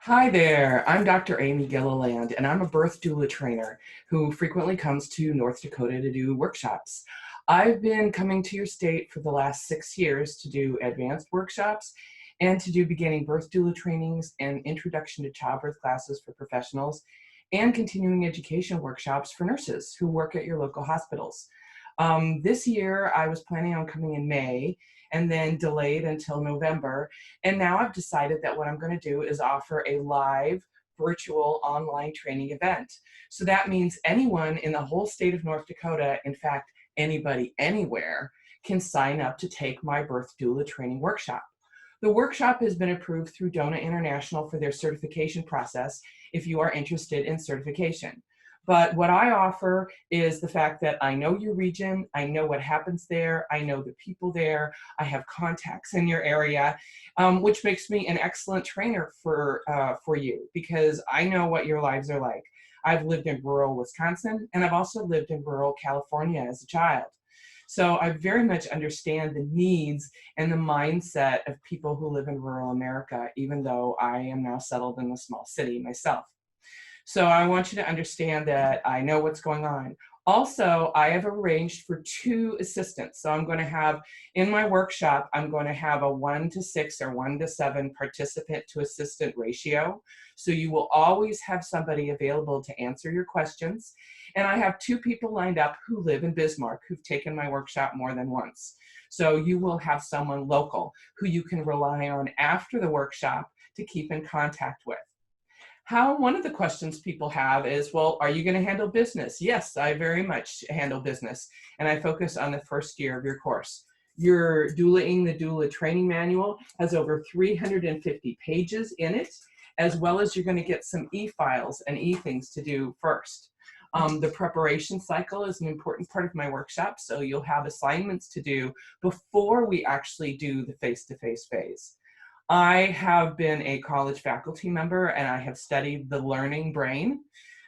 Hi there, I'm Dr. Amy Gilliland, and I'm a birth doula trainer who frequently comes to North Dakota to do workshops. I've been coming to your state for the last 6 years to do advanced workshops and to do beginning birth doula trainings and introduction to childbirth classes for professionals and continuing education workshops for nurses who work at your local hospitals. This year, I was planning on coming in May and then delayed until November. And now I've decided that what I'm going to do is offer a live virtual online training event. So that means anyone in the whole state of North Dakota, in fact, anybody anywhere, can sign up to take my birth doula training workshop. The workshop has been approved through Doula International for their certification process if you are interested in certification. But what I offer is the fact that I know your region, I know what happens there, I know the people there, I have contacts in your area, which makes me an excellent trainer for you because I know what your lives are like. I've lived in rural Wisconsin and I've also lived in rural California as a child. So I very much understand the needs and the mindset of people who live in rural America, even though I am now settled in a small city myself. So I want you to understand that I know what's going on. Also, I have arranged for 2 assistants. So I'm going to have, in my workshop, I'm going to have a 1-to-6 or 1-to-7 participant to assistant ratio. So you will always have somebody available to answer your questions. And I have 2 people lined up who live in Bismarck who've taken my workshop more than once. So you will have someone local who you can rely on after the workshop to keep in contact with. One of the questions people have is, well, are you going to handle business? Yes, I very much handle business, and I focus on the first year of your course. Your Doulaing the Doula training manual has over 350 pages in it, as well as you're going to get some e-files and e-things to do first. The preparation cycle is an important part of my workshop, so you'll have assignments to do before we actually do the face-to-face phase. I have been a college faculty member and I have studied the learning brain,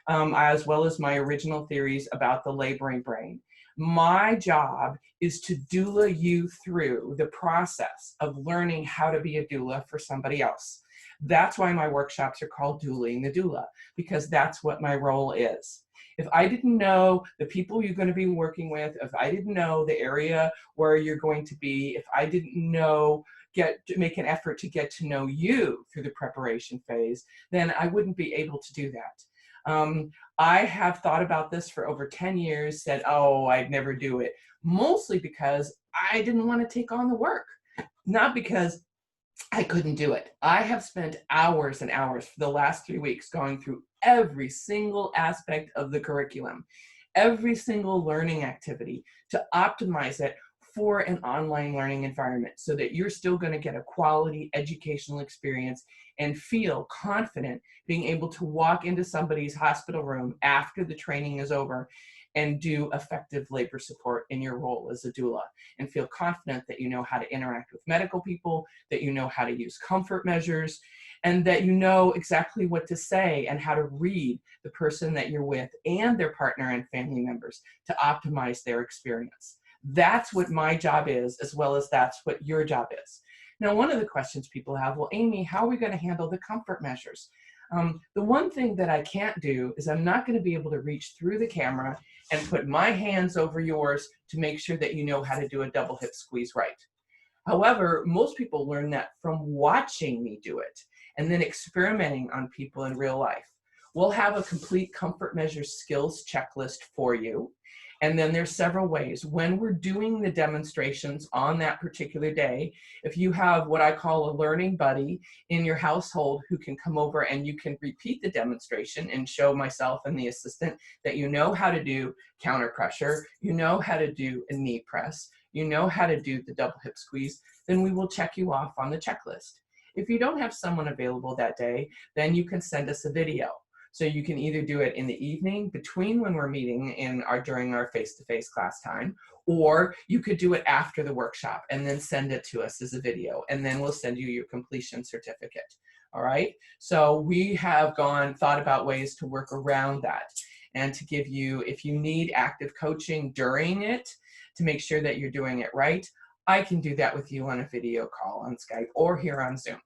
as well as my original theories about the laboring brain. My job is to doula you through the process of learning how to be a doula for somebody else. That's why my workshops are called Doulaing the Doula, because that's what my role is. If I didn't know the people you're going to be working with, if I didn't know the area where you're going to be, if I didn't know make an effort to get to know you through the preparation phase, then I wouldn't be able to do that. I have thought about this for over 10 years, said, oh, I'd never do it, mostly because I didn't want to take on the work, not because I couldn't do it. I have spent hours and hours for the last 3 weeks going through every single aspect of the curriculum, every single learning activity to optimize it for an online learning environment so that you're still going to get a quality educational experience and feel confident being able to walk into somebody's hospital room after the training is over and do effective labor support in your role as a doula and feel confident that you know how to interact with medical people, that you know how to use comfort measures, and that you know exactly what to say and how to read the person that you're with and their partner and family members to optimize their experience. That's what my job is, as well as that's what your job is. Now, one of the questions people have, well, Amy, how are we going to handle the comfort measures? The one thing that I can't do is I'm not going to be able to reach through the camera and put my hands over yours to make sure that you know how to do a double hip squeeze right. However, most people learn that from watching me do it and then experimenting on people in real life. We'll have a complete comfort measures skills checklist for you. And then there's several ways. When we're doing the demonstrations on that particular day, if you have what I call a learning buddy in your household who can come over and you can repeat the demonstration and show myself and the assistant that you know how to do counter pressure, you know how to do a knee press, you know how to do the double hip squeeze, then we will check you off on the checklist. If you don't have someone available that day, then you can send us a video. So you can either do it in the evening between when we're meeting during our face-to-face class time, or you could do it after the workshop and then send it to us as a video, and then we'll send you your completion certificate. All right. So we have thought about ways to work around that and to give you, if you need active coaching during it to make sure that you're doing it right, I can do that with you on a video call on Skype or here on Zoom.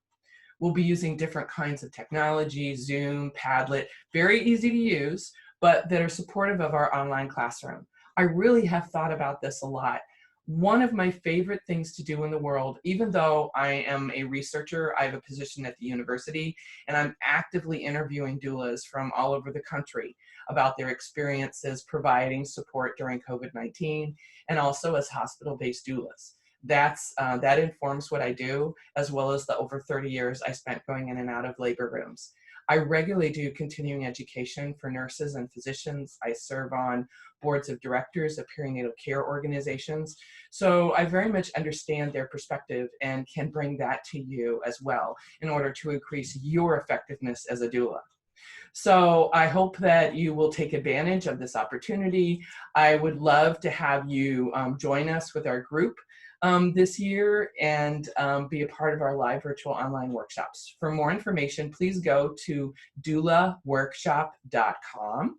We'll be using different kinds of technology, Zoom, Padlet, very easy to use, but that are supportive of our online classroom. I really have thought about this a lot. One of my favorite things to do in the world, even though I am a researcher, I have a position at the university, and I'm actively interviewing doulas from all over the country about their experiences providing support during COVID-19, and also as hospital-based doulas. That informs what I do, as well as the over 30 years I spent going in and out of labor rooms. I regularly do continuing education for nurses and physicians. I serve on boards of directors of perinatal care organizations. So I very much understand their perspective and can bring that to you as well in order to increase your effectiveness as a doula. So I hope that you will take advantage of this opportunity. I would love to have you join us with our group this year and be a part of our live virtual online workshops. For more information, please go to doulaworkshop.com.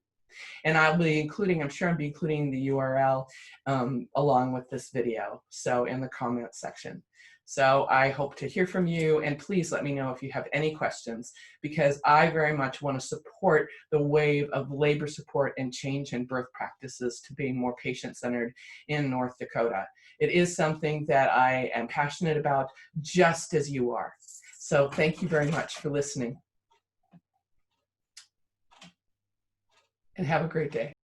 And I'll be including, I'm sure I'll be including the URL along with this video, so in the comments section. So I hope to hear from you, and please let me know if you have any questions, because I very much want to support the wave of labor support and change in birth practices to being more patient-centered in North Dakota. It is something that I am passionate about, just as you are. So thank you very much for listening. And have a great day.